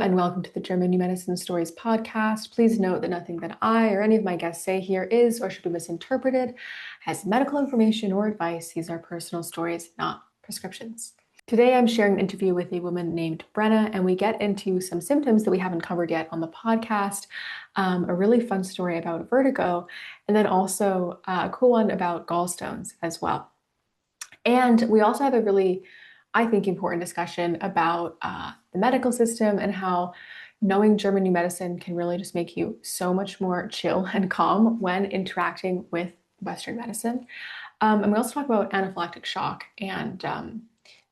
and welcome to the German New Medicine Stories podcast. Please note that nothing that I or any of my guests say here is or should be misinterpreted as medical information or advice. These are personal stories, not prescriptions. Today, I'm sharing an interview with a woman named Brenna, and we get into some symptoms that we haven't covered yet on the podcast, a really fun story about vertigo, and then also a cool one about gallstones as well. And we also have a really, I think, important discussion about the medical system and how knowing German New Medicine can really just make you so much more chill and calm when interacting with Western medicine. And we also talk about anaphylactic shock and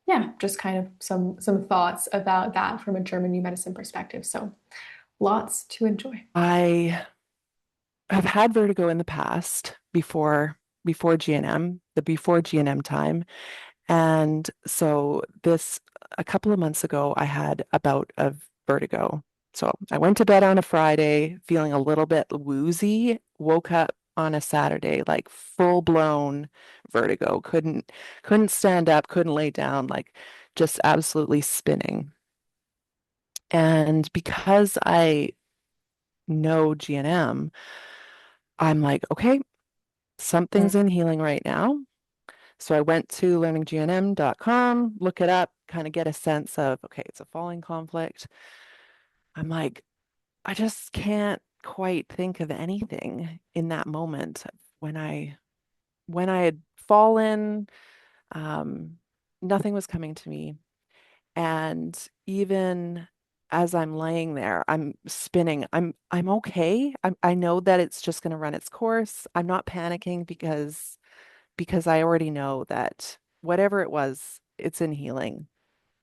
yeah, just kind of some thoughts about that from a German New Medicine perspective. So lots to enjoy. I have had vertigo in the past before GNM, the before GNM time. And so this a couple of months ago, I had a bout of vertigo. So I went to bed on a Friday feeling a little bit woozy, woke up on a Saturday, like full blown vertigo. Couldn't stand up, couldn't lay down, like just absolutely spinning. And because I know GNM, I'm like, okay, something's in healing right now. So I went to learninggnm.com, look it up, kind of get a sense of, okay, it's a falling conflict. I'm like, I just can't quite think of anything in that moment when I had fallen, um, nothing was coming to me. And even as I'm laying there, I'm spinning. I'm okay. I know that it's just going to run its course. I'm not panicking because I already know that whatever it was, it's in healing.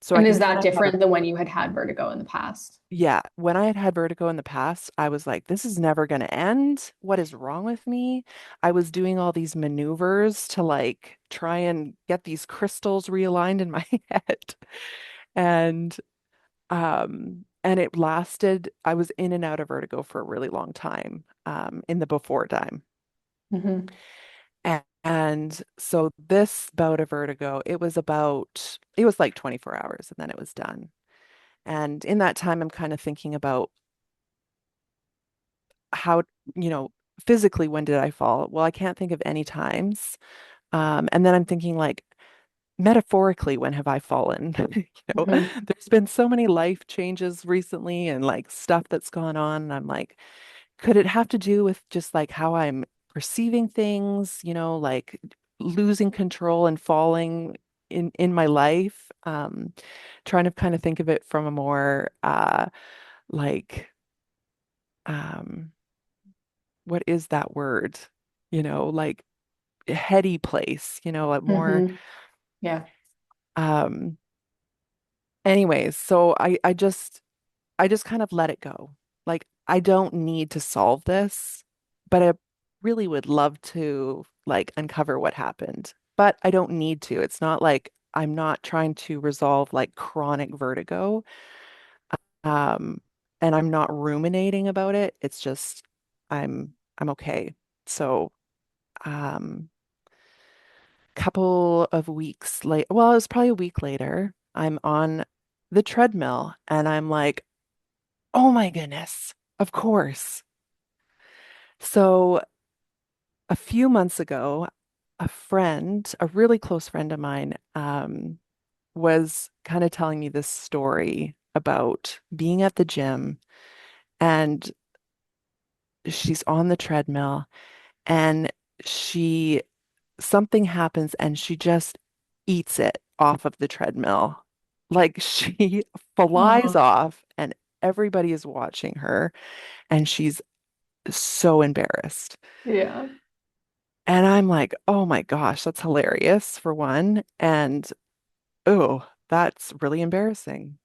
So I And can is kind that of have a, different than when you had had vertigo in the past? yeah, when I had had vertigo in the past, I was like, this is never going to end. What is wrong with me? I was doing all these maneuvers to like try and get these crystals realigned in my head. And it lasted, I was in and out of vertigo for a really long time, in the before time. Hmm. And so this bout of vertigo, it was like 24 hours and then it was done. And in that time, I'm kind of thinking about how, you know, physically, when did I fall? Well, I can't think of any times. And then I'm thinking like, metaphorically, when have I fallen? Hmm. There's been so many life changes recently and like stuff that's gone on. And I'm like, could it have to do with just like how I'm perceiving things, like losing control and falling in my life? Trying to kind of think of it from a more like um what is that word? Like heady place, a more Hmm. Yeah. um anyways, so I just kind of let it go. Like, I don't need to solve this, but I really would love to like uncover what happened. But I don't need to. It's not like I'm not trying to resolve like chronic vertigo. Um, and I'm not ruminating about it. It's just I'm okay. So, couple of weeks late, well, it was probably a week later, I'm on the treadmill and I'm like, oh my goodness, of course. So a few months ago, a really close friend of mine, was kind of telling me this story about being at the gym and she's on the treadmill and she something happens and she just eats it off of the treadmill. Like she flies Oh, off and everybody is watching her and she's so embarrassed. yeah. And I'm like, oh my gosh, that's hilarious for one. And oh, that's really embarrassing.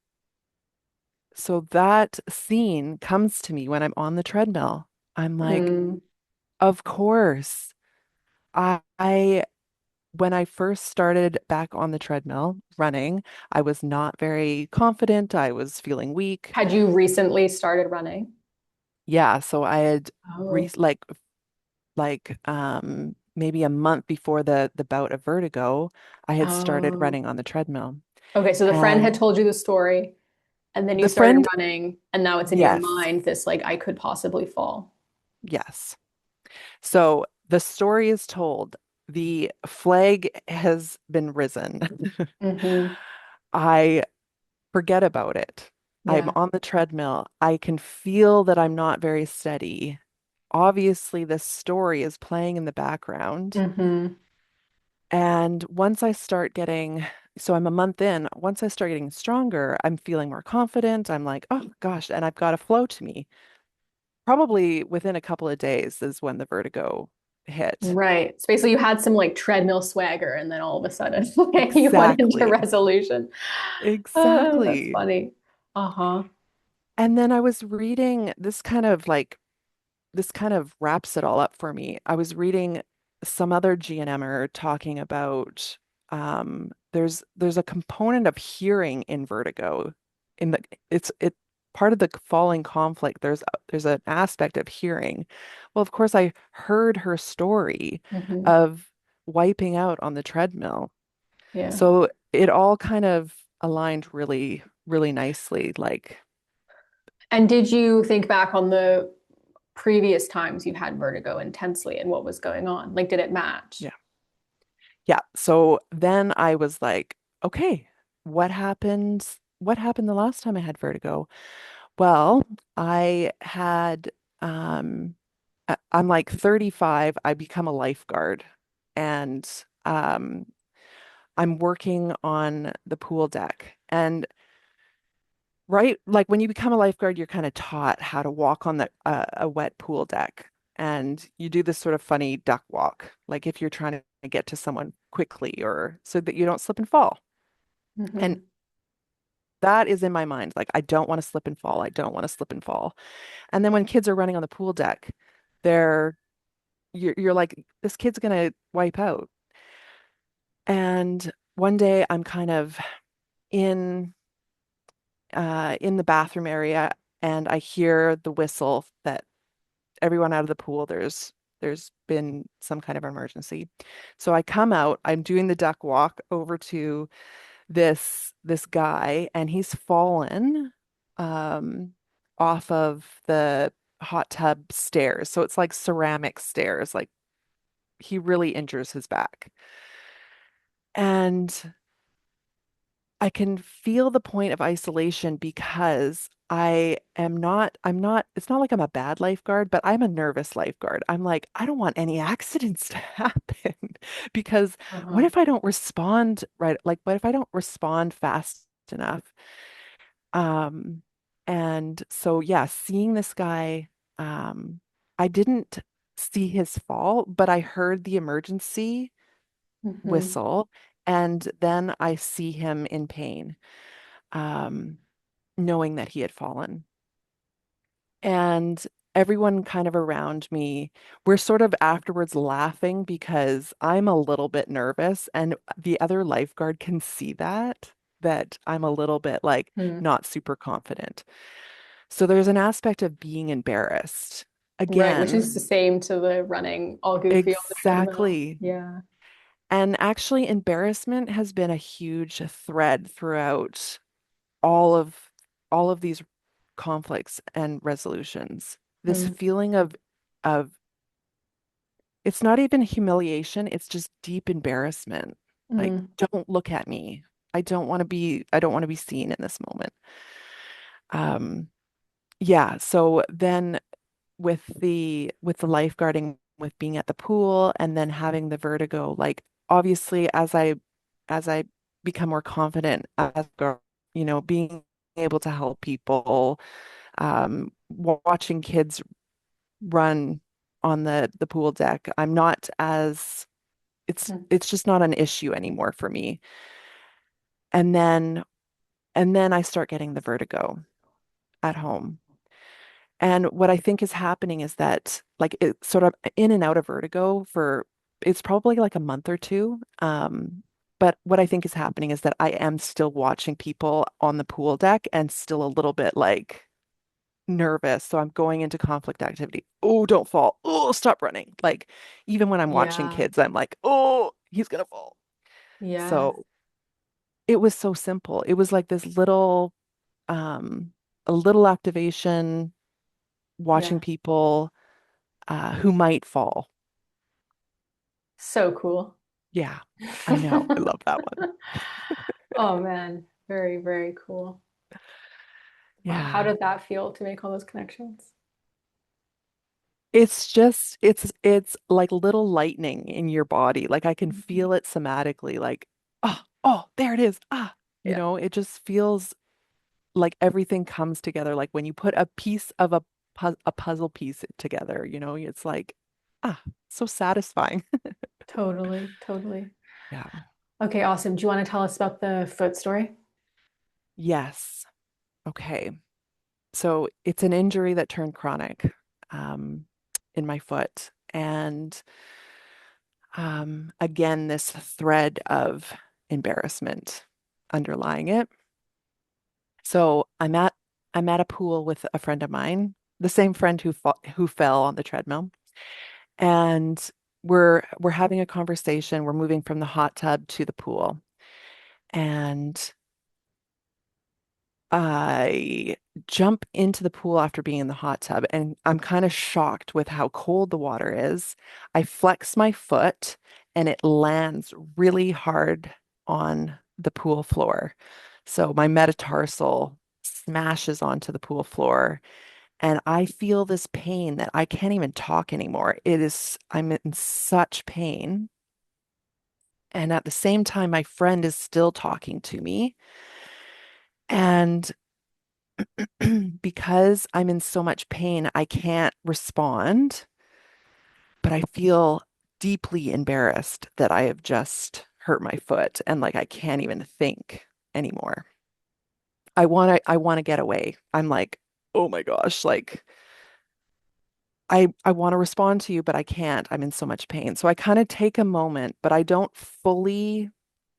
So that scene comes to me when I'm on the treadmill. I'm like, Mm. of course. I when I first started back on the treadmill running, I was not very confident. I was feeling weak. Had you recently started running? Yeah, so I had re Oh. maybe a month before the bout of vertigo, I had started Oh. running on the treadmill. Okay, so the friend had And told you the story. And then you The started friend, running, and now it's in your yes, mind, this like, I could possibly fall. yes. So the story is told. The flag has been risen. Hmm. I forget about it. I'm Yeah. on the treadmill. I can feel that I'm not very steady. Obviously, this story is playing in the background. Hmm. And once I start getting, so I'm a month in, once I start getting stronger, I'm feeling more confident. I'm like, oh gosh, and I've got a flow to me. Probably within a couple of days is when the vertigo hit. Right. So basically, you had some like treadmill swagger, and then all of a sudden, like, you went into Exactly. resolution. Oh, that's Exactly. funny. Uh-huh. And then I was reading this kind of wraps it all up for me. I was reading some other GNMer talking about there's a component of hearing in vertigo. In the it's part of the falling conflict. There's an aspect of hearing. Well, of course, I heard her story Hmm. of wiping out on the treadmill. Yeah. So it all kind of aligned really, really nicely. Like, And did you think back on the previous times you had vertigo intensely and what was going on? Like, did it match? yeah. Yeah. So then I was like, okay, what happened? What happened the last time I had vertigo? Well, I had, I'm like 35, I become a lifeguard and um, I'm working on the pool deck. And right, like when you become a lifeguard, you're kind of taught how to walk on a wet pool deck. And you do this sort of funny duck walk, like if you're trying to get to someone quickly or so that you don't slip and fall. And Hmm. that is in my mind. Like, I don't want to slip and fall. I don't want to slip and fall. And then when kids are running on the pool deck, they're you're like, this kid's gonna wipe out. And one day I'm kind of in in the bathroom area and I hear the whistle that everyone out of the pool, there's been some kind of emergency. So I come out, I'm doing the duck walk over to this guy and he's fallen um off of the hot tub stairs. So it's like ceramic stairs. Like he really injures his back. And I can feel the point of isolation because I'm not, it's not like I'm a bad lifeguard, but I'm a nervous lifeguard. I'm like, I don't want any accidents to happen because what Uh-huh. if I don't respond right? Like, what if I don't respond fast enough? Um, and so, yeah, seeing this guy, um, I didn't see his fall, but I heard the emergency Hmm. whistle, and then I see him in pain, um, knowing that he had fallen. And everyone kind of around me, we're sort of afterwards laughing because I'm a little bit nervous, and the other lifeguard can see that I'm a little bit like Hmm. not super confident. So there's an aspect of being embarrassed. Right, which Again, is the same to the running all goofy on the treadmill. exactly. Yeah. And actually, embarrassment has been a huge thread throughout all of all of these conflicts and resolutions. This Hmm. feeling of it's not even humiliation, it's just deep embarrassment. Like, Hmm. don't look at me. I don't want to be seen in this moment. Um, yeah, so then with the lifeguarding, with being at the pool and then having the vertigo, like obviously as I become more confident as a girl, you know, being able to help people, watching kids run on the pool deck, I'm not as it's just not an issue anymore for me. And then and then I start getting the vertigo at home. And what I think is happening is that like it's sort of in and out of vertigo for it's probably like a month or two. But what I think is happening is that I am still watching people on the pool deck and still a little bit like nervous. So I'm going into conflict activity. Oh, don't fall. Oh, stop running. Like even when I'm watching Yeah. kids, I'm like, oh, he's gonna fall. Yes. So it was so simple. It was like this little a little activation, Yeah. watching people who might fall. So cool. Yeah, I know. I love that one. Oh man, very, very cool. Wow, how Yeah. did that feel to make all those connections? It's just it's like little lightning in your body. Like I can Mhm. feel it somatically, like, oh, there it is. Yeah, It just feels like everything comes together. Like when you put a piece of a puzzle piece together, it's like, ah, so satisfying. totally, totally. Yeah. Okay, awesome. Do you want to tell us about the foot story? Yes. Okay. So it's an injury that turned chronic um, in my foot. And again, this thread of embarrassment underlying it. So I'm at a pool with a friend of mine, the same friend who fell on the treadmill, and we're having a conversation. We're moving from the hot tub to the pool, and I jump into the pool after being in the hot tub, and I'm kind of shocked with how cold the water is. I flex my foot, and it lands really hard on the pool floor. So my metatarsal smashes onto the pool floor, and I feel this pain that I can't even talk anymore. I'm in such pain. And at the same time, my friend is still talking to me. And because I'm in so much pain, I can't respond, but I feel deeply embarrassed that I have just hurt my foot and like I can't even think anymore. I want to get away. I'm like, "Oh my gosh, like I want to respond to you, but I can't. I'm in so much pain." So I kind of take a moment, but I don't fully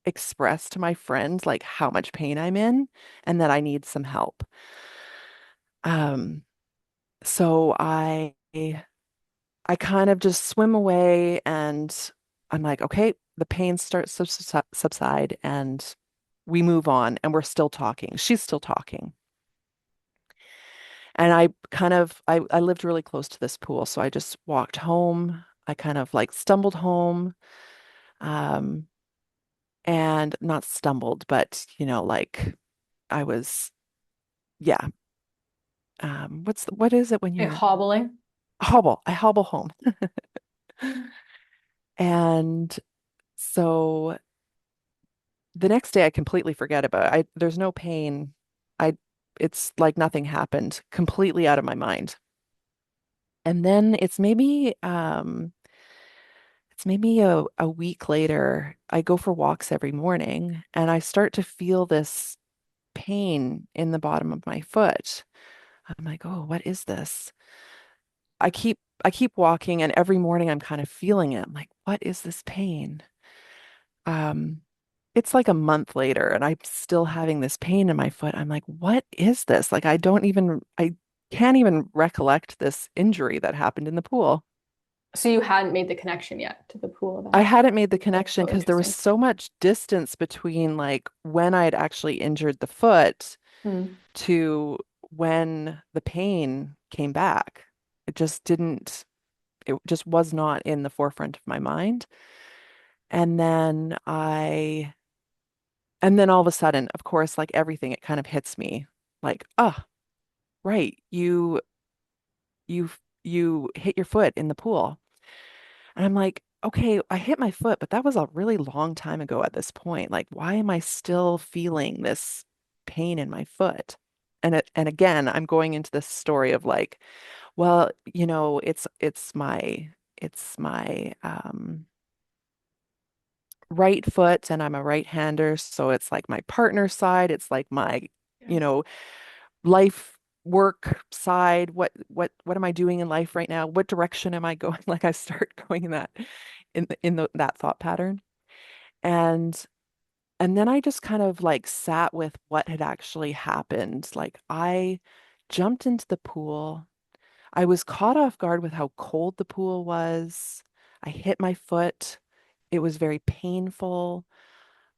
express to my friends like how much pain I'm in and that I need some help. Um, so I kind of just swim away and I'm like, okay, the pain starts to subside and we move on and we're still talking. She's still talking. And I lived really close to this pool, so I just walked home. I kind of like stumbled home, um, and not stumbled, but like I was, yeah. What is it when Like you're hobbling. hobble? I hobble home. And so the next day I completely forget about it. There's no pain. I it's like nothing happened, completely out of my mind. And then it's maybe a week later, I go for walks every morning and I start to feel this pain in the bottom of my foot. I'm like, "Oh, what is this?" I keep walking and every morning I'm kind of feeling it. I'm like, "What is this pain?" Um, it's like a month later and I'm still having this pain in my foot. I'm like, "What is this?" Like I can't even recollect this injury that happened in the pool. So you hadn't made the connection yet to the pool I event. hadn't made the That's connection so because there was interesting. so much distance between like when I'd actually injured the foot Hmm. to when the pain came back. It just didn't, it just was not in the forefront of my mind. And then and then all of a sudden, of course, like everything, it kind of hits me like, right, you, you hit your foot in the pool. And I'm like, okay, I hit my foot, but that was a really long time ago at this point. Like, why am I still feeling this pain in my foot? And again, I'm going into this story of like, well, it's my right foot and I'm a right-hander, so it's like my partner's side, it's like my, Yeah. you know, life work side. What am I doing in life right now? What direction am I going? Like I start going in that thought pattern. And and then I just kind of like sat with what had actually happened. Like I jumped into the pool. I was caught off guard with how cold the pool was. I hit my foot. It was very painful.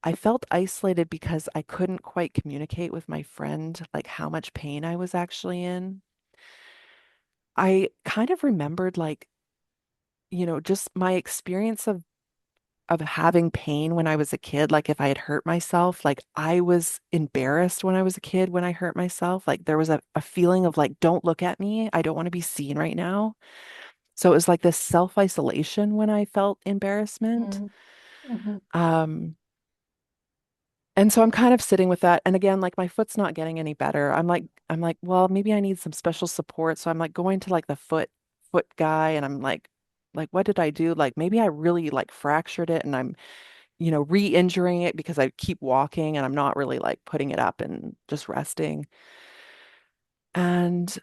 I felt isolated because I couldn't quite communicate with my friend, like how much pain I was actually in. I kind of remembered like, just my experience of having pain when I was a kid, like if I had hurt myself, like I was embarrassed when I was a kid when I hurt myself. Like there was a feeling of like, don't look at me. I don't want to be seen right now. So it was like this self-isolation when I felt embarrassment. Mm, mhm, Um, and so I'm kind of sitting with that. And again, like my foot's not getting any better. I'm like, well, maybe I need some special support. So I'm like going to like the foot guy and I'm like, what did I do? Like maybe I really like fractured it and I'm re-injuring it because I keep walking and I'm not really like putting it up and just resting. And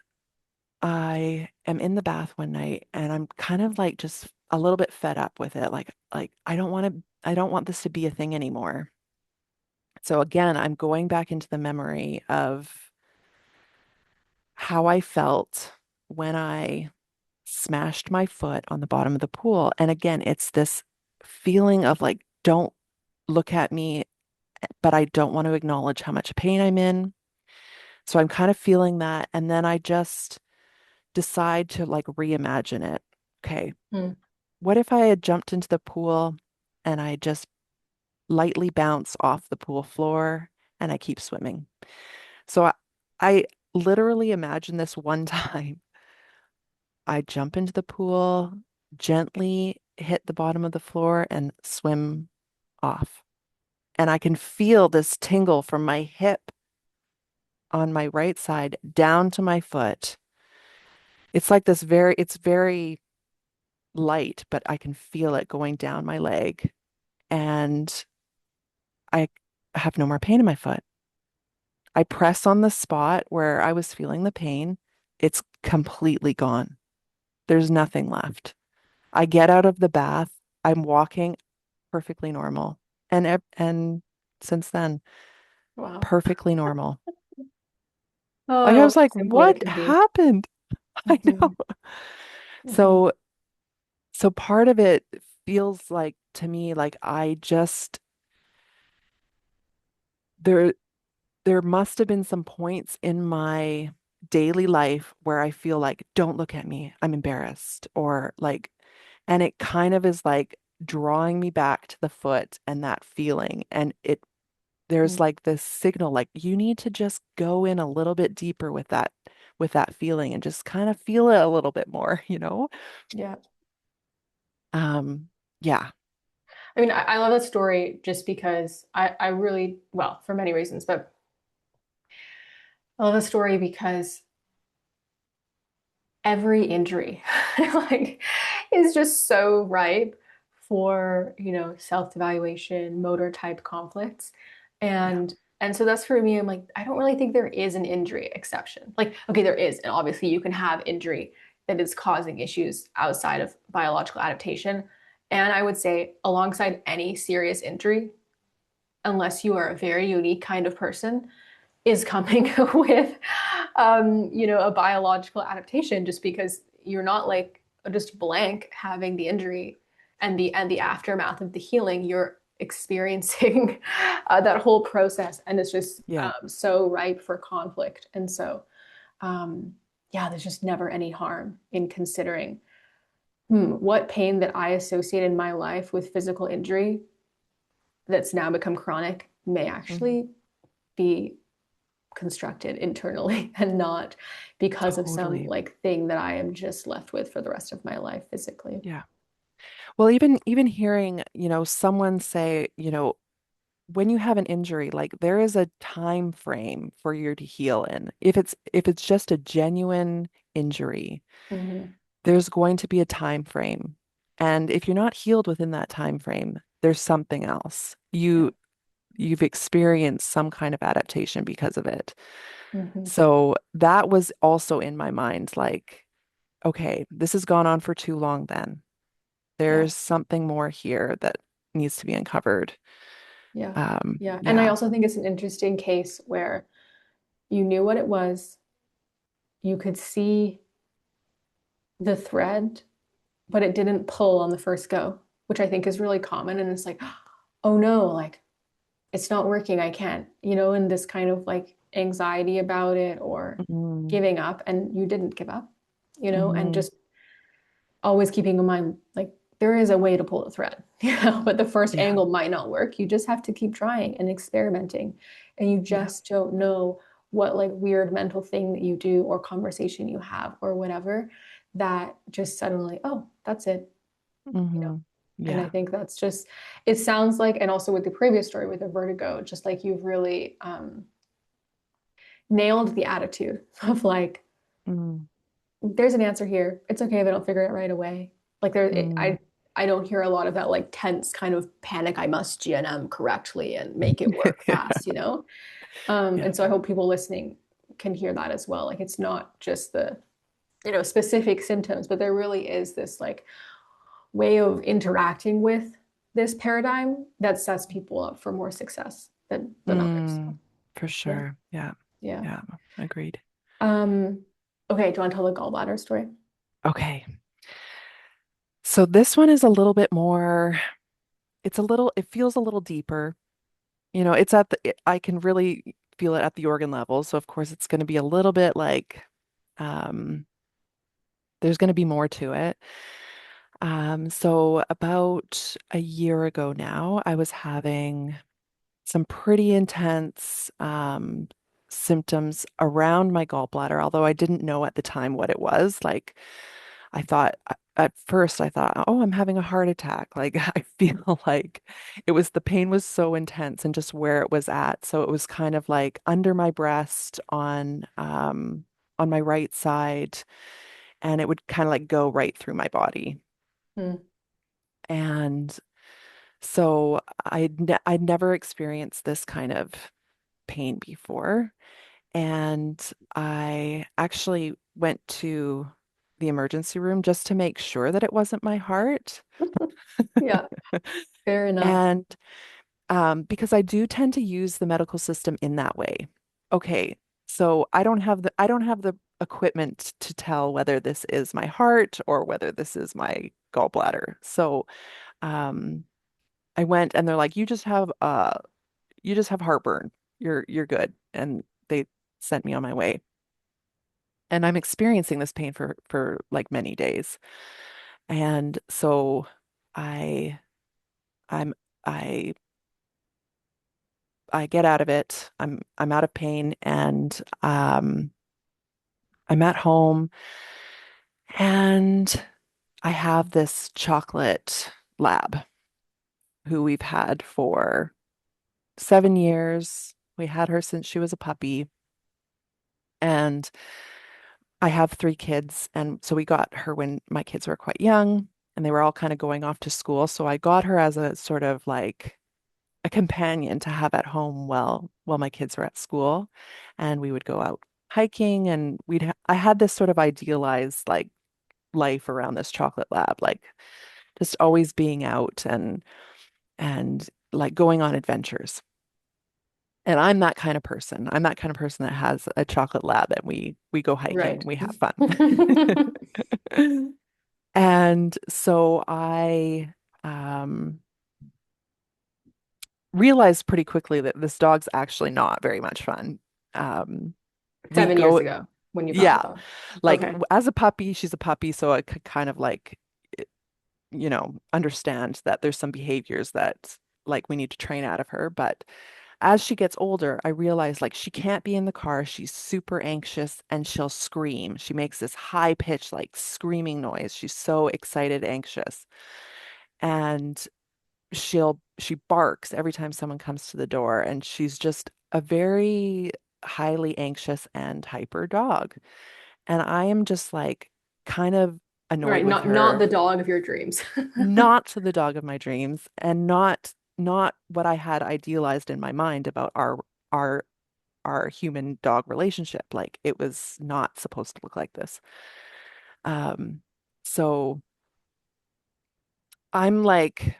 I am in the bath one night and I'm kind of like just a little bit fed up with it. Like I don't want this to be a thing anymore. So again, I'm going back into the memory of how I felt when I smashed my foot on the bottom of the pool. And again, it's this feeling of like, don't look at me, but I don't want to acknowledge how much pain I'm in. So I'm kind of feeling that. And then I just decide to like reimagine it. Okay, mm, what if I had jumped into the pool and I just lightly bounce off the pool floor and I keep swimming? So I literally imagine this one time I jump into the pool, gently hit the bottom of the floor and swim off. And I can feel this tingle from my hip on my right side down to my foot. It's like it's very light, but I can feel it going down my leg. And I have no more pain in my foot. I press on the spot where I was feeling the pain. It's completely gone. There's nothing left. I get out of the bath. I'm walking perfectly normal. And since then, wow. perfectly normal. Like I Oh, was like, simple it what can be. happened? I know. Mhm, mhm, So so part of it feels like to me like I just there there must have been some points in my daily life where I feel like, don't look at me, I'm embarrassed, or like, and it kind of is like drawing me back to the foot and that feeling. And there's mm, like this signal, like, you need to just go in a little bit deeper with that feeling and just kind of feel it a little bit more, you know? yeah. Um, yeah. I mean, I love that story just because I really, well, for many reasons, but I love the story because every injury like is just so ripe for, self-evaluation, motor type conflicts. Yeah. And so that's for me, I'm like, I don't really think there is an injury exception. Like, okay, there is, and obviously you can have injury that is causing issues outside of biological adaptation. And I would say alongside any serious injury, unless you are a very unique kind of person, is coming with a biological adaptation, just because you're not like just blank having the injury and the aftermath of the healing. You're experiencing that whole process, and it's just Yeah. so ripe for conflict. And so um, yeah, there's just never any harm in considering, what pain that I associate in my life with physical injury that's now become chronic may Mhm. actually be constructed internally and not because of some Totally. like thing that I am just left with for the rest of my life physically. Yeah. Well, even hearing, someone say, when you have an injury, like there is a time frame for you to heal in. If it's just a genuine injury, Mm-hmm. there's going to be a time frame. And if you're not healed within that time frame, there's something else. Yeah. You've experienced some kind of adaptation because of it. Mm-hmm. So that was also in my mind, like, okay, this has gone on for too long then. Yeah. There's something more here that needs to be uncovered. Yeah. Yeah. And I Yeah. also think it's an interesting case where you knew what it was, you could see the thread, but it didn't pull on the first go, which I think is really common. And it's like, oh no, like it's not working, I can't, and this kind of like anxiety about it or Mm, giving up. And you didn't give up, and hmm. just always keeping in mind, like, there is a way to pull the thread, but the first Yeah. angle might not work. You just have to keep trying and experimenting. And you Yeah. just don't know what like weird mental thing that you do or conversation you have or whatever that just suddenly, oh, that's it, you know. Hmm. And I Yeah. think that's just, it sounds like, and also with the previous story with the vertigo, just like you've really nailed the attitude of like, Mm, there's an answer here. It's okay if I don't figure it right away. Like there, mm. I don't hear a lot of that like tense kind of panic. I must GNM correctly and make it work fast, Yeah. And so I hope people listening can hear that as well. Like it's not just the, specific symptoms, but there really is this like way of interacting with this paradigm that sets people up for more success than others. So, Mm, for yeah, sure. Yeah. yeah. Yeah. Agreed. Um, okay, do you want to tell the gallbladder story? Okay. So this one is a little bit more, it feels a little deeper. It's I can really feel it at the organ level. So of course it's going to be a little bit like, um, there's going to be more to it. So about a year ago now, I was having some pretty intense symptoms around my gallbladder, although I didn't know at the time what it was. Like, at first, I thought, oh, I'm having a heart attack. Like, I feel like the pain was so intense and just where it was at. So it was kind of like under my breast on my right side, and it would kind of like go right through my body. Hmm. And so I'd never experienced this kind of pain before. And I actually went to the emergency room just to make sure that it wasn't my heart. Yeah, fair enough. And because I do tend to use the medical system in that way. Okay, so I don't have the equipment to tell whether this is my heart or whether this is my gallbladder. So um, I went and they're like, you just have heartburn. You're good. And they sent me on my way. And I'm experiencing this pain for like many days. And so I I'm I I get out of it. I'm out of pain and I'm at home and I have this chocolate lab who we've had for 7 years. We had her since she was a puppy. And I have 3 kids, and so we got her when my kids were quite young, and they were all kind of going off to school. So I got her as a sort of like a companion to have at home while my kids were at school, and we would go out hiking, and I had this sort of idealized like life around this chocolate lab, like just always being out and like going on adventures. And I'm that kind of person. I'm that kind of person that has a chocolate lab and we go hiking Right. and we have fun. And so I um, realized pretty quickly that this dog's actually not very much fun. Um, we 7 years go, ago when you got the yeah, dog. like Okay. as a puppy, she's a puppy, so I could kind of like, understand that there's some behaviors that like we need to train out of her. But as she gets older, I realize like she can't be in the car. She's super anxious and she'll scream. She makes this high pitched, like screaming noise. She's so excited, anxious. And she barks every time someone comes to the door. And she's just a very highly anxious and hyper dog. And I am just like kind of annoyed Right. with Not her, the dog of your dreams. not the dog of my dreams, and not what I had idealized in my mind about our our human dog relationship. Like it was not supposed to look like this. Um, so I'm like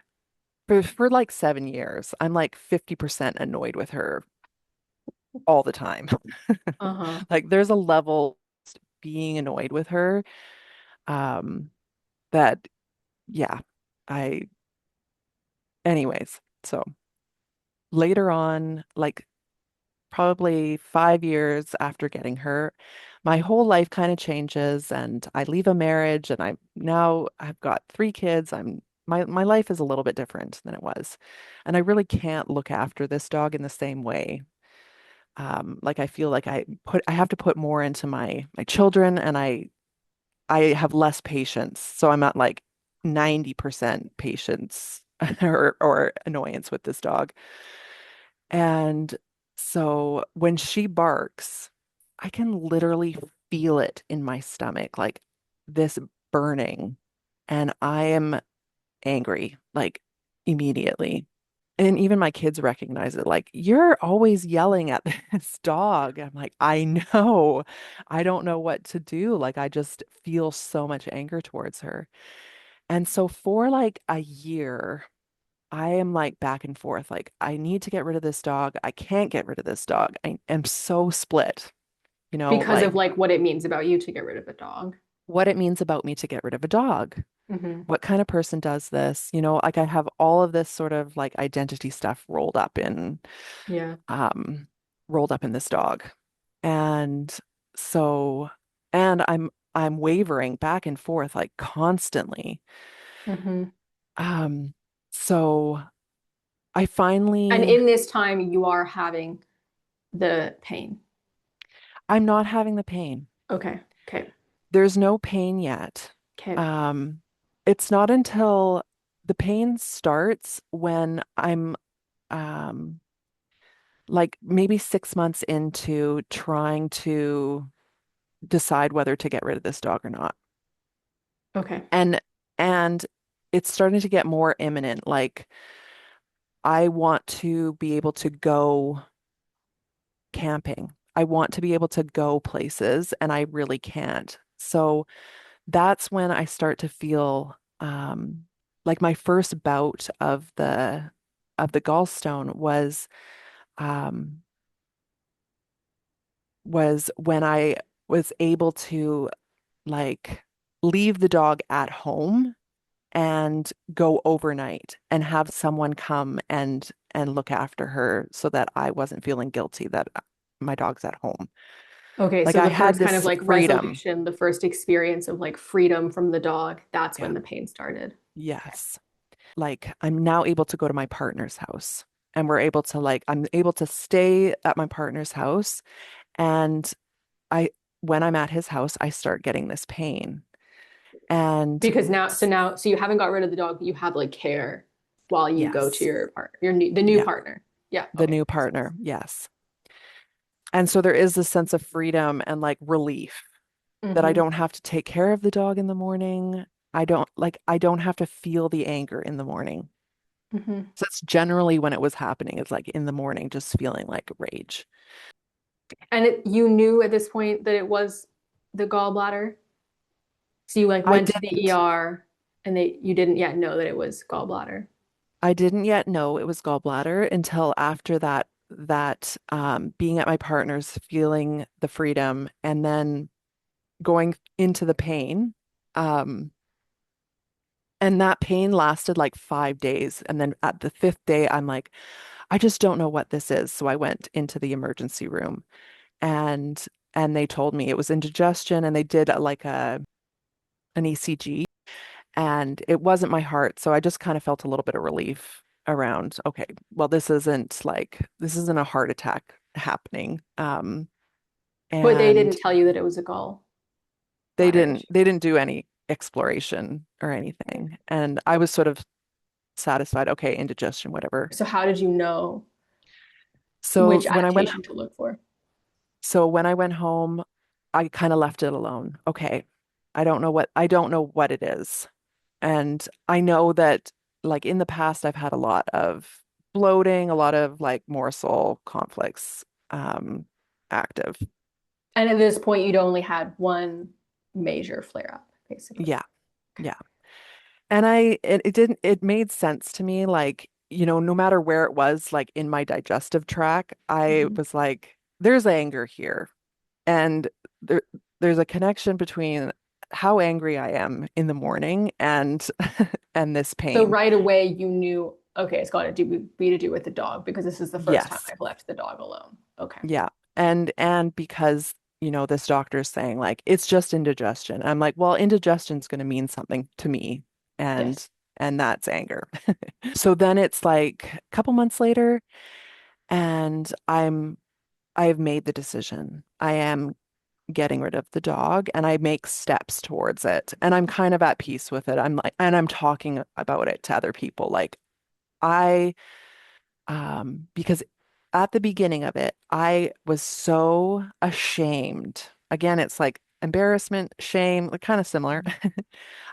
for like 7 years, I'm like 50% annoyed with her all the time. Uh-huh. Like there's a level being annoyed with her um that yeah, I anyways, so later on, like probably 5 years after getting her, my whole life kind of changes and I leave a marriage and I've got 3 kids. My life is a little bit different than it was. And I really can't look after this dog in the same way. Like I feel like I have to put more into my children and I have less patience. So I'm at like 90% patience or annoyance with this dog. And so when she barks, I can literally feel it in my stomach, like this burning. And I am angry, like immediately. And even my kids recognize it, like, you're always yelling at this dog. I'm like, I know. I don't know what to do. Like, I just feel so much anger towards her. And so for like a year, I am like back and forth. Like, I need to get rid of this dog. I can't get rid of this dog. I am so split, Because like of like what it means about you to get rid of a dog. what it means about me to get rid of a dog. Hmm. What kind of person does this? Like I have all of this sort of like identity stuff Yeah. um, rolled up in this dog. And so, and I'm wavering back and forth like constantly. Hmm. Um, so I And finally in this time, you are having the pain. I'm not having the pain. Okay. Okay. There's no pain yet. Okay. Um, it's not until the pain starts when I'm um like maybe 6 months into trying to decide whether to get rid of this dog or not. Okay. And and it's starting to get more imminent. Like I want to be able to go camping. I want to be able to go places and I really can't. So that's when I start to feel like my first bout of the gallstone um was when I was able to like leave the dog at home and go overnight and have someone come and look after her so that I wasn't feeling guilty that my dog's at home. Okay. Like So I the had first kind of this like freedom. resolution, the first experience of like freedom from the dog, that's Yeah. when the pain started. Okay. Yes. Like I'm now able to go to my partner's house and we're able to like I'm able to stay at my partner's house and I when I'm at his house I start getting this pain and Because so you haven't got rid of the dog, but you have like care while you go to yes, your partner, the new yeah, partner. Yeah. the Okay. new Makes sense. partner, yes. And so there is this sense of freedom and like relief that I Hmm. don't have to take care of the dog in the morning. I don't have to feel the anger in the morning. Hmm. So that's generally when it was happening, is like in the morning, just feeling like rage. And you knew at this point that it was the gallbladder. So you like I went to the didn't. ER and you didn't yet know that it was gallbladder. I didn't yet know it was gallbladder until after being at my partner's, feeling the freedom, and then going into the pain. Um, and that pain lasted like 5 days. And then at the fifth day, I'm like, I just don't know what this is. So I went into the emergency room and they told me it was indigestion and they did like an ECG and it wasn't my heart. So I just kind of felt a little bit of relief around, okay, well, this isn't a heart attack happening. But they And didn't tell you that it was a gallbladder issue. they didn't do any exploration or Okay. anything. And I was sort of satisfied, okay, indigestion, whatever. So how did you know So which adaptation to look for? when I went home, I kind of left it alone. Okay. I don't know what it is. And I know that like in the past I've had a lot of bloating, a lot of like morsel conflicts um active. And at this point, you'd only had one major flare up, basically. Yeah. Yeah. And it made sense to me like, no matter where it was like in my digestive tract, I Mhm. was like there's anger here. And there there's a connection between how angry I am in the morning and and this So pain. right away, you knew. Okay, it's got to be to do with the dog because this is the first time Yes. I've left the dog alone. Okay. Yeah. And because, this doctor's saying like it's just indigestion. I'm like, well, indigestion's going to mean something to me and Yes. and that's anger. So then it's like a couple months later and I've made the decision. I am getting rid of the dog and I make steps towards it. And I'm kind of at peace with it. I'm like, and I'm talking about it to other people. Like I because at the beginning of it, I was so ashamed. Again, it's like embarrassment, shame, like kind of similar.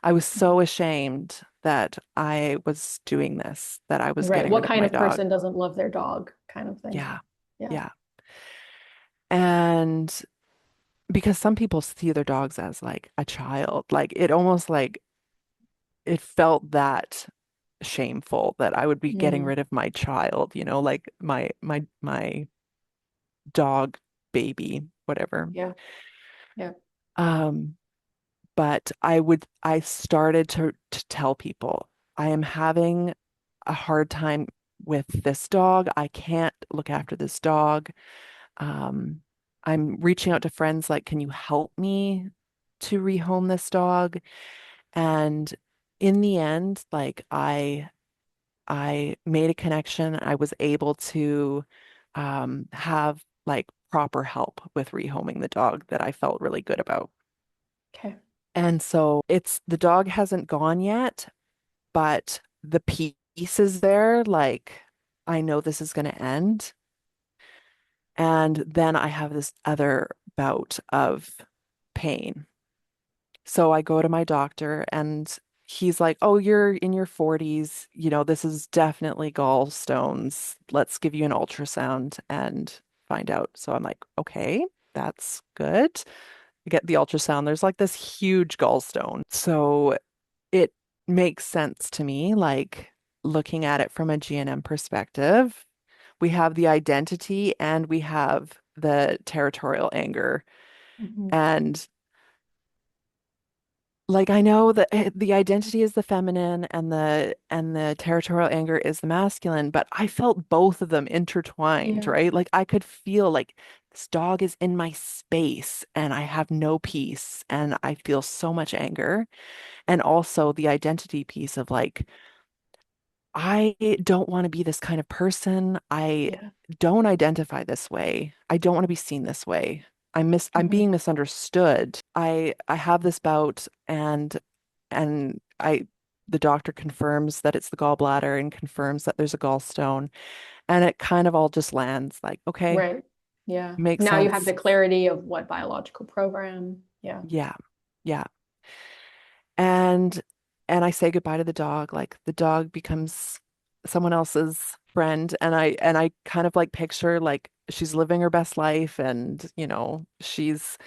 I was so ashamed that I was doing this, that I was Right. getting What rid of kind my of dog. person doesn't love their dog kind of thing? Yeah. Yeah. Yeah. And because some people see their dogs as like a child, like it almost like it felt that shameful that I would be getting Mm, rid of my child, like my dog baby, whatever. yeah. Yeah. Um, but I started to tell people I am having a hard time with this dog. I can't look after this dog. Um, I'm reaching out to friends like, can you help me to rehome this dog? And in the end, like I made a connection. I was able to have like proper help with rehoming the dog that I felt really good about. Okay. And so it's the dog hasn't gone yet, but the peace is there. Like I know this is going to end. And then I have this other bout of pain. So I go to my doctor and he's like, "Oh, you're in your 40s. This is definitely gallstones. Let's give you an ultrasound and find out." So I'm like, "Okay, that's good." I get the ultrasound. There's like this huge gallstone. So it makes sense to me, like looking at it from a GNM perspective. We have the identity and we have the territorial anger. Hmm. And like I know that the identity is the feminine and the territorial anger is the masculine, but I felt both of them intertwined, Yeah. right? Like I could feel like this dog is in my space and I have no peace and I feel so much anger. And also the identity piece of like I don't want to be this kind of person. I Yeah. don't identify this way. I don't want to be seen this way. I'm Hmm. being misunderstood. I have this bout and I the doctor confirms that it's the gallbladder and confirms that there's a gallstone and it kind of all just lands like, okay, Right. Yeah. makes Now you have the sense. clarity of what biological program. Yeah. Yeah. Yeah. And and I say goodbye to the dog. Like the dog becomes someone else's friend. And I kind of like picture like she's living her best life and she's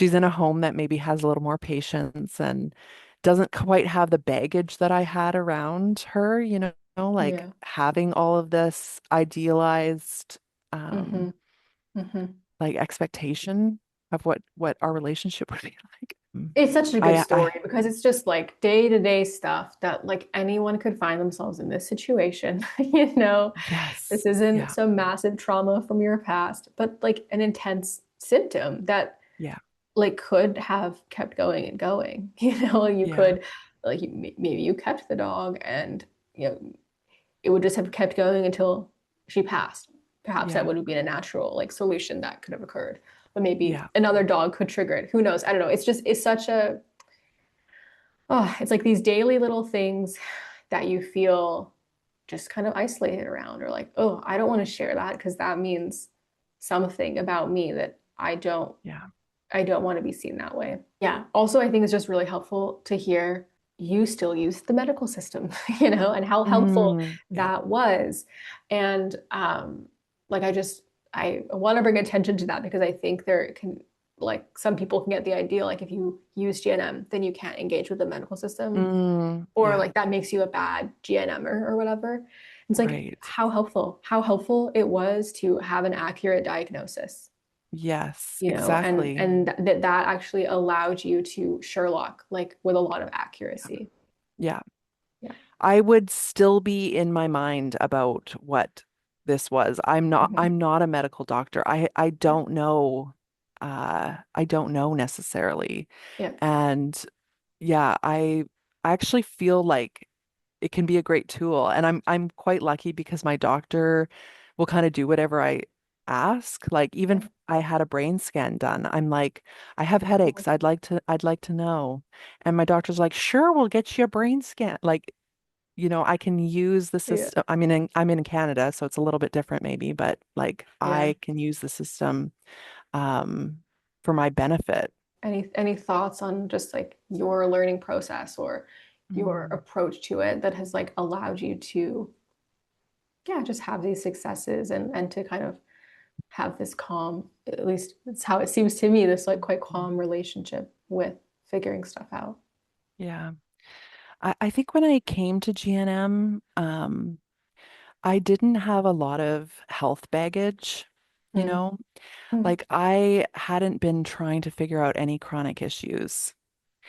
in a home that maybe has a little more patience and doesn't quite have the baggage that I had around her, like Yeah. having all of this idealized Hmm. um Hmm. like expectation of what our relationship would be like. It's such a good I story because it's just like day-to-day stuff that like anyone could find themselves in this situation. This yes. isn't Yeah. some massive trauma from your past, but like an intense symptom that Yeah. like could have kept going and going. You Yeah. could like maybe you kept the dog and it would just have kept going until she passed. Perhaps that Yeah. would have been a natural like solution that could have occurred. But maybe Yeah. another dog could trigger it. Who knows? I don't know. It's such a it's like these daily little things that you feel just kind of isolated around or like, oh, I don't want to share that because that means something about me that Yeah. I don't want to be seen that way. Yeah. Also, I think it's just really helpful to hear you still use the medical system, and how helpful Yeah. that was. And like I want to bring attention to that because I think there can like some people can get the idea like if you use GNM, then you can't engage with the medical system or Yeah. like that makes you a bad GNM or whatever. It's like Right. how helpful it was to have an accurate diagnosis, Yes, and exactly. that actually allowed you to Sherlock like with a lot of accuracy. Yeah. Yeah. I would still be in my mind about what this was. Hmm. I'm not a medical doctor. I Yeah. don't know I don't know necessarily. Yeah. And yeah, I actually feel like it can be a great tool. And I'm quite lucky because my doctor will kind of do whatever I ask. Like even Yeah. if I had a brain scan done, I'm like, I have Oh, headaches. I'd like to know. And my doctor's like, sure, we'll get you a brain scan. Like, I can use the yeah. system. I'm in Canada, so it's a little bit different maybe, but like Yeah. I can use the system um for my benefit. Any thoughts on just like your learning process or your Mm. approach to it that has like allowed you to, yeah, just have these successes and to kind of have this calm, at least it's how it seems to me, this like quite calm relationship with figuring stuff out. Yeah. I think when I came to GNM, I didn't have a lot of health baggage, you Mm. know, Mm. like I hadn't been trying to figure out any chronic issues.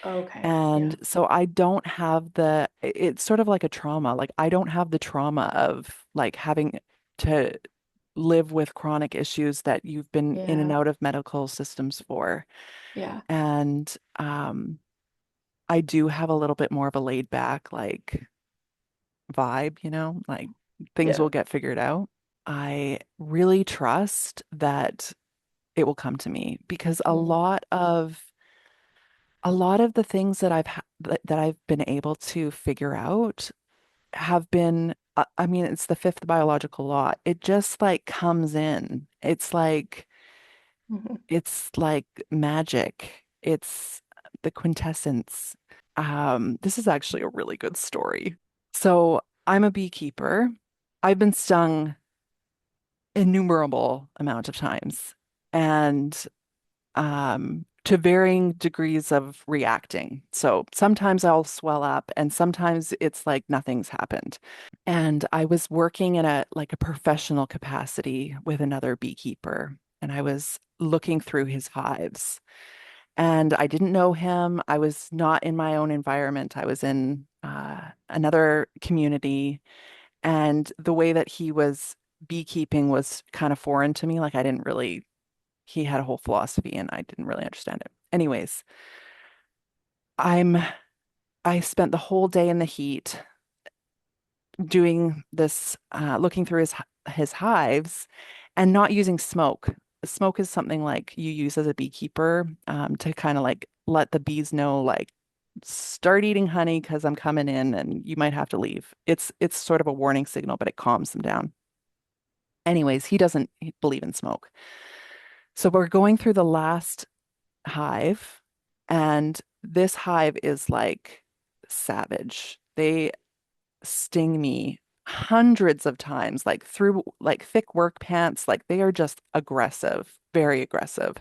Okay. Yeah. And so I don't have it's sort of like a trauma. Like I don't have the trauma of like having to live with chronic issues that you've been in and Yeah. out of medical systems for. Yeah. And I do have a little bit more of a laid back, like vibe, like things Yeah. will get figured out. I really trust that it will come to me because Mm. a lot of the things that that I've been able to figure out have been I mean it's the fifth biological law. It just like comes in. Mhm. It's like magic. It's the quintessence. This is actually a really good story. So I'm a beekeeper. I've been stung innumerable amount of times and to varying degrees of reacting. So sometimes I'll swell up and sometimes it's like nothing's happened. And I was working in a like a professional capacity with another beekeeper and I was looking through his hives. And I didn't know him. I was not in my own environment. I was in another community. And the way that he was beekeeping was kind of foreign to me. Like I didn't really, he had a whole philosophy and I didn't really understand it. Anyways, I'm, I spent the whole day in the heat doing this, looking through his hives and not using smoke. Smoke is something like you use as a beekeeper to kind of like let the bees know, like, start eating honey because I'm coming in and you might have to leave. It's sort of a warning signal, but it calms them down. Anyways, he doesn't believe in smoke. So we're going through the last hive, and this hive is like savage. They sting me hundreds of times, like through like thick work pants. Like they are just aggressive, very aggressive.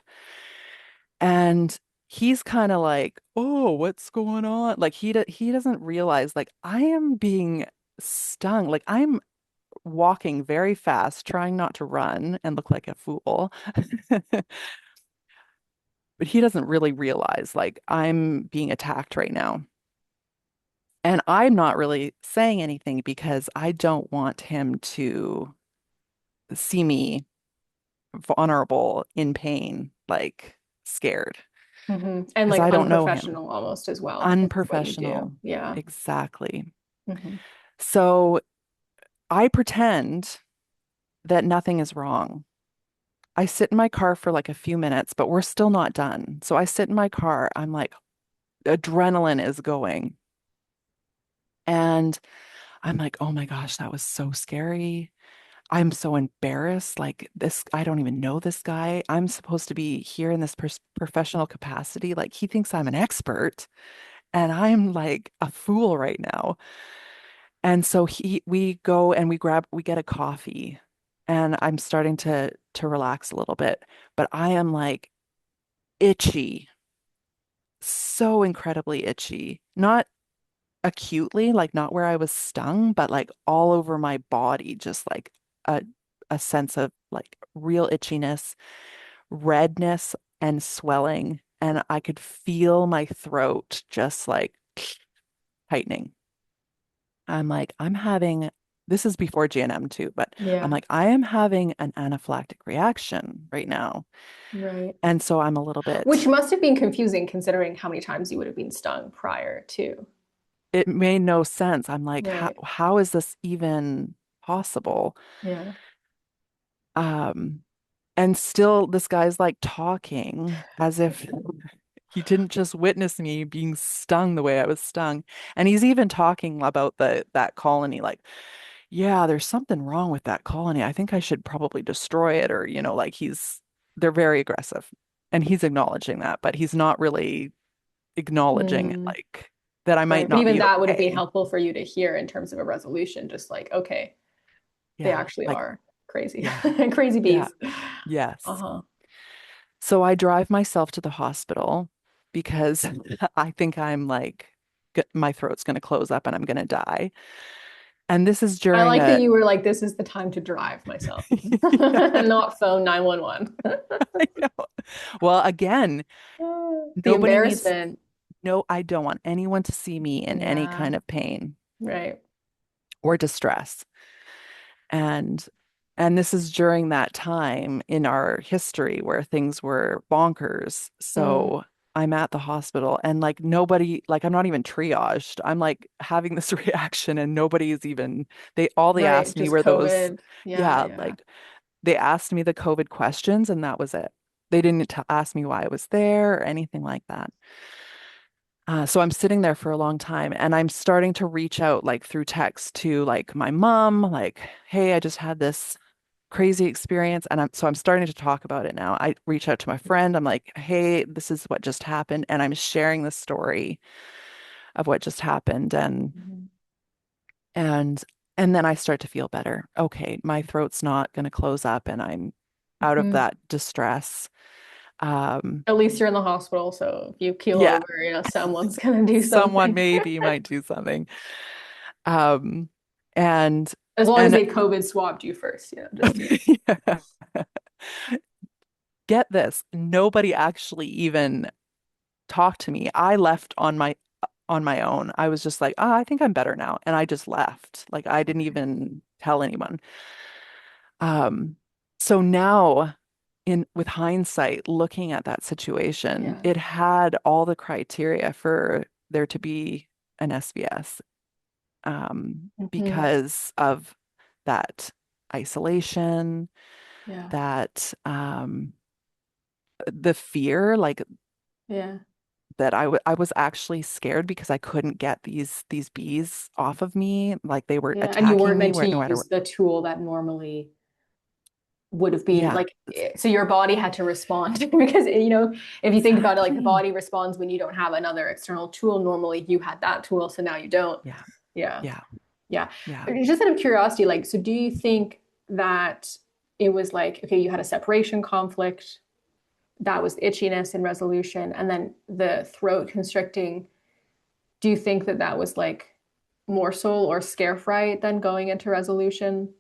And he's kind of like, "Oh, what's going on?" Like he doesn't realize like I am being stung. Like I'm walking very fast, trying not to run and look like a fool. But he doesn't really realize like I'm being attacked right now. And I'm not really saying anything because I don't want him to see me vulnerable, in pain, like scared, And because like I don't know him. unprofessional almost as well in what you do. Unprofessional. Yeah. Exactly. Hmm. So I pretend that nothing is wrong. I sit in my car for like a few minutes, but we're still not done. So I sit in my car. I'm like, adrenaline is going. And I'm like, oh my gosh, that was so scary. I'm so embarrassed. Like this, I don't even know this guy. I'm supposed to be here in this professional capacity. Like he thinks I'm an expert, and I'm like a fool right now. And so we go and we get a coffee, and I'm starting to relax a little bit, but I am like itchy, so incredibly itchy. Not acutely, like not where I was stung, but like all over my body, just like a a sense of like real itchiness, redness, and swelling. And I could feel my throat just like tightening. I'm like, I'm having, this is before GNM too, but I'm Yeah. like, I am having an anaphylactic reaction right now. Right. And so I'm a little Which bit, must have been confusing considering how many times you would have been stung prior to. it made no sense. I'm like, Right. how is this even possible? Yeah. Um, and still this guy's like talking as if he didn't just witness me being stung the way I was stung. And he's even talking about that colony, like, yeah, there's something wrong with that colony. I think I should probably destroy it, or, like they're very aggressive. And he's acknowledging that, but he's not really acknowledging Mm, like that I might right. But not even be that would have been okay. helpful for you to hear in terms of a resolution, just like, okay, they Yeah, actually like, are crazy, yeah, crazy yeah, bees. yes. Uh-huh. So I drive myself to the hospital because I think I'm like, my throat's going to close up and I'm going to die. And this is I during like that a, you were like, this is the time to drive myself, yeah, not phone 911. I know. Well, again, The nobody needs, embarrassment. no, I don't want anyone to see me in any Yeah, kind of pain right. or distress. And this is during that time in our history where things were bonkers. Mm, So I'm at the hospital and like nobody, like I'm not even triaged. I'm like having this reaction and nobody's even, all they right. asked me Just were those, COVID. Yeah, yeah, yeah. like they asked me the COVID questions and that was it. They didn't ask me why I was there or anything like that. So I'm sitting there for a long time and I'm starting to reach out like through text to like my mom, like, hey, I just had this crazy experience. And I'm starting to talk about it now. I reach out to my friend. I'm like, hey, this is what just happened. And I'm sharing the story of what just happened. Mhm. And and then I start to feel better. Okay, my throat's not going to close up and I'm out of Mhm. that distress. Um, At least you're in the hospital, so if you keel yeah, over, someone's gonna do someone something. maybe might do something. Um, and As long as and they COVID swabbed you first, just to. yeah. Get this, nobody actually even talked to me. I left on my own. I was just like, oh, I think I'm better now. And I just left. Like I didn't even tell anyone. Um, so now in with hindsight, looking at that situation, Yeah. it had all the criteria for there to be an SBS, Hmm. because of that isolation, Yeah. that the fear, like Yeah. that I was actually scared because I couldn't get these bees off of me. Like they were Yeah. And you weren't attacking me meant where to no matter use what. the tool that normally would have been Yeah. like, so your body had to respond because, if you think about it, like the Exactly. body responds when you don't have another external tool. Normally you had that tool, so now you don't. Yeah. Yeah. Yeah. Yeah. Yeah. Just out of curiosity, like, so do you think that it was like, okay, you had a separation conflict, that was itchiness and resolution, and then the throat constricting? Do you think that that was like more soul or scare fright than going into resolution?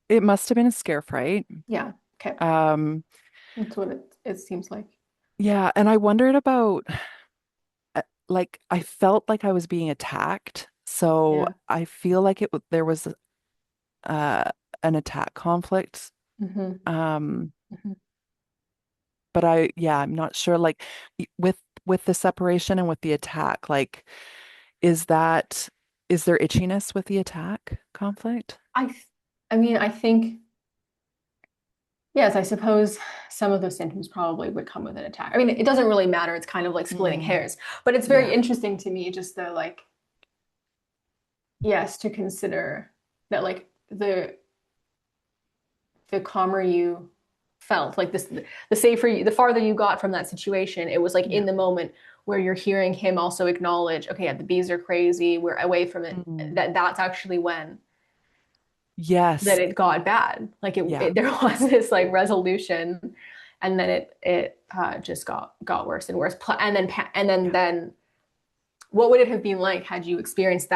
It must have been a scare fright. Yeah. Okay. Um, That's what it seems like. yeah, and I wondered about like I felt like I was being attacked. So Yeah. I feel like there was uh an attack conflict. Hmm. Um, Hmm. but yeah, I'm not sure like with the separation and with the attack, like is that is there itchiness with the attack conflict? I, I mean, I think yes, I suppose some of those symptoms probably would come with an attack. I mean, it doesn't really matter. It's kind of like splitting Mm, hairs, but it's very yeah. interesting to me just the like, yes, to consider that like the calmer you felt, like this, the safer you, the farther you got from that situation, it was like Yeah. in the moment where you're hearing him also acknowledge, okay, yeah, the bees are crazy, we're away from it. Mm. That's actually when that Yes. it got bad. Like Yeah. there was this like resolution, and then it just got worse and worse. Yeah. Then what would it have been like had you experienced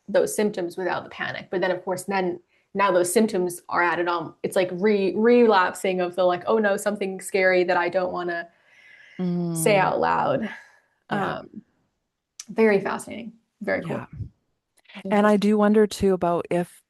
those symptoms without the panic? But then of course then now those symptoms are added on. It's like relapsing of the like, oh no, something scary that I don't want to say Mm. out loud. Yeah. Um, Very fascinating. Very Yeah. cool. And I Interesting. do wonder too about if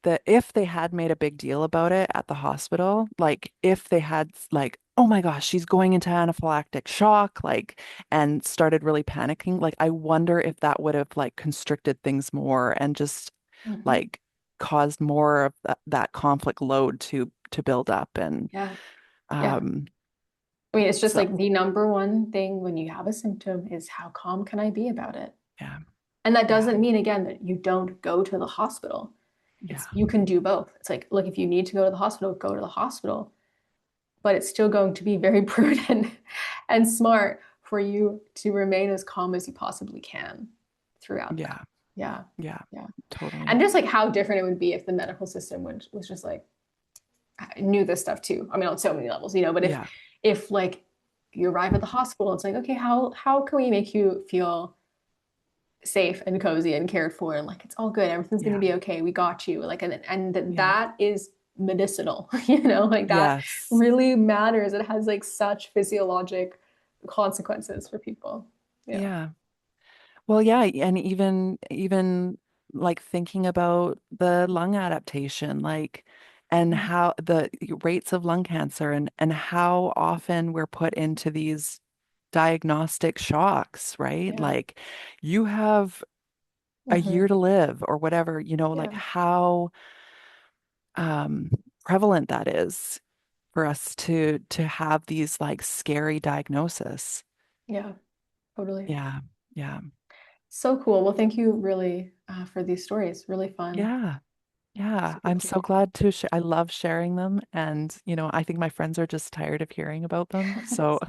they had made a big deal about it at the hospital, like if they had like, oh my gosh, she's going into anaphylactic shock, like, and started really panicking, like I wonder if that would have like constricted things more and just Mhm. like caused more of that conflict load to build up. And Yeah. Yeah. um I mean, it's just so like the number one thing when you have a symptom is how calm can I be about it? yeah, And that yeah, doesn't mean, again, that you don't go to the hospital. yeah, It's you can do both. It's like, look, if you need to go to the hospital, go to the hospital, but it's still going to be very prudent and smart for you to remain as calm as you possibly can throughout that. yeah, Yeah. yeah, Yeah. And totally. just like how different it would be if the medical system was just like knew this stuff too. I mean, on so many levels, but if Yeah, like you arrive at the hospital, it's like, okay, how can we make you feel safe and cozy and cared for, and like it's all good, everything's going to yeah, be okay, we got you, like, and yeah. that is medicinal, like that Yes. really matters. It has like such physiologic consequences for people. Yeah. Yeah. Well, yeah, and even like thinking about the lung adaptation, like and how the rates of lung cancer and how often we're put into these diagnostic shocks, right? Yeah. Like you have a year Hmm. to live or whatever, like Yeah. how um prevalent that is for us to have these like scary diagnosis. Yeah, totally. Yeah. Yeah. So cool. Well, thank you really for these stories, really fun. Yeah. Yeah, Super I'm so cool. glad to share. I love sharing them. And, I think my friends are just tired of hearing about them. So,